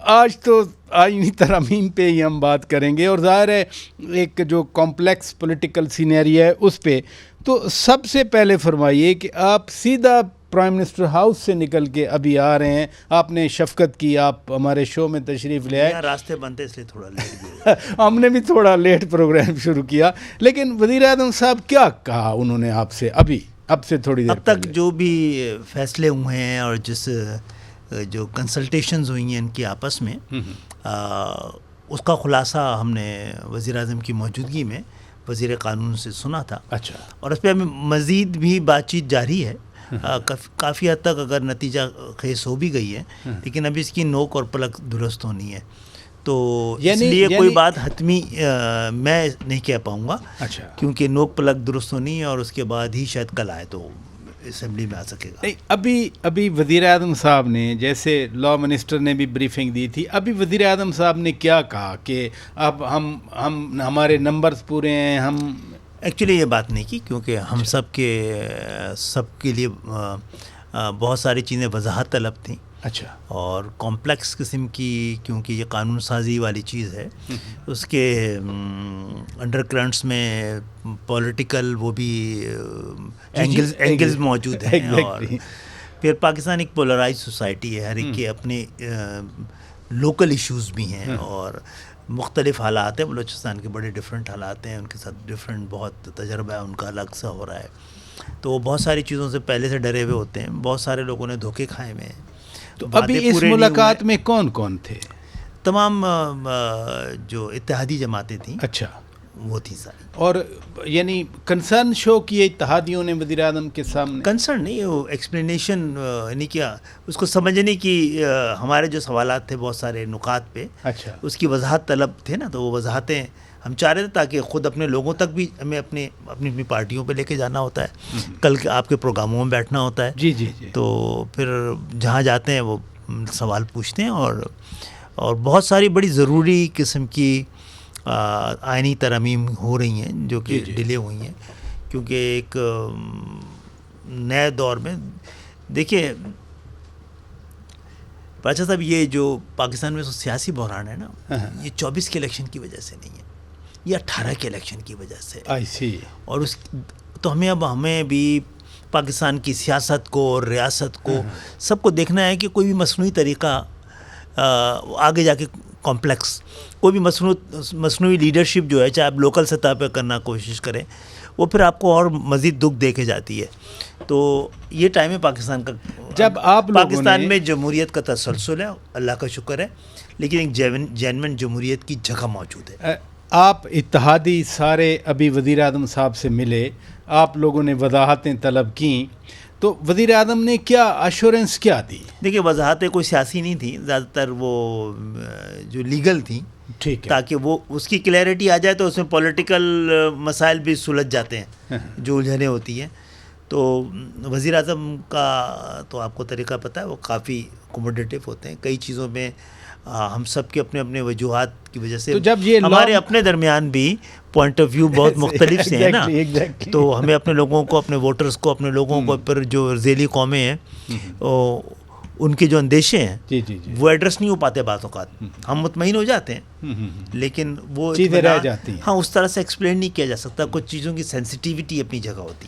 آج تو آئینی ترامیم پہ ہی ہم بات کریں گے، اور ظاہر ہے ایک جو کمپلیکس پولیٹیکل سینیری ہے اس پہ. تو سب سے پہلے فرمائیے کہ آپ سیدھا پرائم منسٹر ہاؤس سے نکل کے ابھی آ رہے ہیں، آپ نے شفقت کی، آپ ہمارے شو میں تشریف لے آئے. راستے بنتے اس لیے تھوڑا لیٹ ہم نے بھی تھوڑا لیٹ پروگرام شروع کیا، لیکن وزیر اعظم صاحب کیا کہا انہوں نے آپ سے اب سے تھوڑی دیر اب تک جو بھی فیصلے ہوئے ہیں اور جو کنسلٹیشنز ہوئی ہیں ان کی آپس میں، اس کا خلاصہ ہم نے وزیر اعظم کی موجودگی میں وزیر قانون سے سنا تھا. اچھا. اور اس پہ ہمیں مزید بھی بات چیت جاری ہے. کافی حد تک اگر نتیجہ خیز ہو بھی گئی ہے، لیکن ابھی اس کی نوک اور پلک درست ہونی ہے. تو اس لیے کوئی بات حتمی میں نہیں کہہ پاؤں گا. اچھا. کیونکہ نوک پلک درست ہونی ہے اور اس کے بعد ہی شاید کل آئے تو اسمبلی میں آ سکے گا. نہیں، ابھی وزیر اعظم صاحب نے، جیسے لا منسٹر نے بھی بریفنگ دی تھی، ابھی وزیر اعظم صاحب نے کیا کہا کہ اب ہمارے نمبرز پورے ہیں. ہم ایکچولی یہ بات نہیں کی کیونکہ ہم سب کے لیے بہت ساری چیزیں وضاحت طلب تھیں. اچھا. اور کمپلیکس قسم کی، کیونکہ یہ قانون سازی والی چیز ہے، اس کے انڈر کرنٹس میں پولیٹیکل وہ بھی اینگلز موجود ہیں. اور پھر پاکستان ایک پولرائز سوسائٹی ہے، ہر ایک کے اپنے لوکل ایشوز بھی ہیں اور مختلف حالات ہیں. بلوچستان کے بڑے ڈفرینٹ حالات ہیں، ان کے ساتھ ڈفرینٹ بہت تجربہ ہے ان کا، الگ سا ہو رہا ہے. تو وہ بہت ساری چیزوں سے پہلے سے ڈرے ہوئے ہوتے ہیں. بہت سارے لوگوں نے دھوکے کھائے ہوئے ہیں. تو ابھی اس ملاقات میں کون کون تھے؟ تمام جو اتحادی جماعتیں تھیں. اچھا. وہ تھی ساری. اور یعنی کنسرن شو کیے اتحادیوں نے وزیر اعظم کے سامنے؟ کنسرن نہیں، وہ ایکسپلینیشن نہیں کیا، اس کو سمجھنے کی ہمارے جو سوالات تھے بہت سارے نکات پہ. اچھا. اس کی وضاحت طلب تھے نا، تو وہ وضاحتیں ہم چاہ رہے تھے تاکہ خود اپنے لوگوں تک بھی ہمیں اپنی پارٹیوں پہ لے کے جانا ہوتا ہے، کل آپ کے پروگراموں میں بیٹھنا ہوتا ہے. جی جی جی. تو پھر جہاں جاتے ہیں وہ سوال پوچھتے ہیں اور بہت ساری بڑی ضروری قسم کی آئینی ترامیم ہو رہی ہیں جو کہ ڈیلے ہوئی ہیں. کیونکہ ایک نئے دور میں دیکھیے بادشاہ صاحب، یہ جو پاکستان میں سیاسی بحران ہے نا، یہ 24 کے الیکشن کی وجہ سے نہیں ہے، یہ 18 کے الیکشن کی وجہ سے. اور تو ہمیں بھی پاکستان کی سیاست کو اور ریاست کو سب کو دیکھنا ہے کہ کوئی بھی مصنوعی طریقہ آگے جا کے کمپلیکس، کوئی بھی مصنوعی لیڈرشپ جو ہے، چاہے آپ لوکل سطح پہ کرنا کوشش کریں، وہ پھر آپ کو اور مزید دکھ دے کے جاتی ہے. تو یہ ٹائم ہے پاکستان کا، جب آپ پاکستان میں جمہوریت کا تسلسل ہے، اللہ کا شکر ہے، لیکن ایک جینوین جمہوریت کی جگہ موجود ہے. آپ اتحادی سارے ابھی وزیر اعظم صاحب سے ملے، آپ لوگوں نے وضاحتیں طلب کیں، تو وزیر اعظم نے کیا ایشورنس کیا دی؟ دیکھیے وضاحتیں کوئی سیاسی نہیں تھیں، زیادہ تر وہ جو لیگل تھیں، ٹھیک ہے، تاکہ وہ اس کی کلیئرٹی آ جائے تو اس میں پولیٹیکل مسائل بھی سلجھ جاتے ہیں جو الجھنیں ہوتی ہیں. تو وزیر اعظم کا تو آپ کو طریقہ پتہ ہے، وہ کافی کوموڈیٹیو ہوتے ہیں کئی چیزوں میں. ہم سب کے اپنے اپنے وجوہات کی وجہ سے ہمارے اپنے درمیان بھی پوائنٹ آف ویو بہت مختلف سے ہیں نا. تو ہمیں اپنے لوگوں کو، اپنے ووٹرز کو، اپنے لوگوں کو، پر جو ذیلی قومیں ہیں ان کے جو اندیشے ہیں وہ ایڈریس نہیں ہو پاتے بعض اوقات. ہم مطمئن ہو جاتے ہیں لیکن وہ چیزیں رہ جاتی ہیں. ہاں، اس طرح سے ایکسپلین نہیں کیا جا سکتا. کچھ چیزوں کی سینسٹیوٹی اپنی جگہ ہوتی ہے.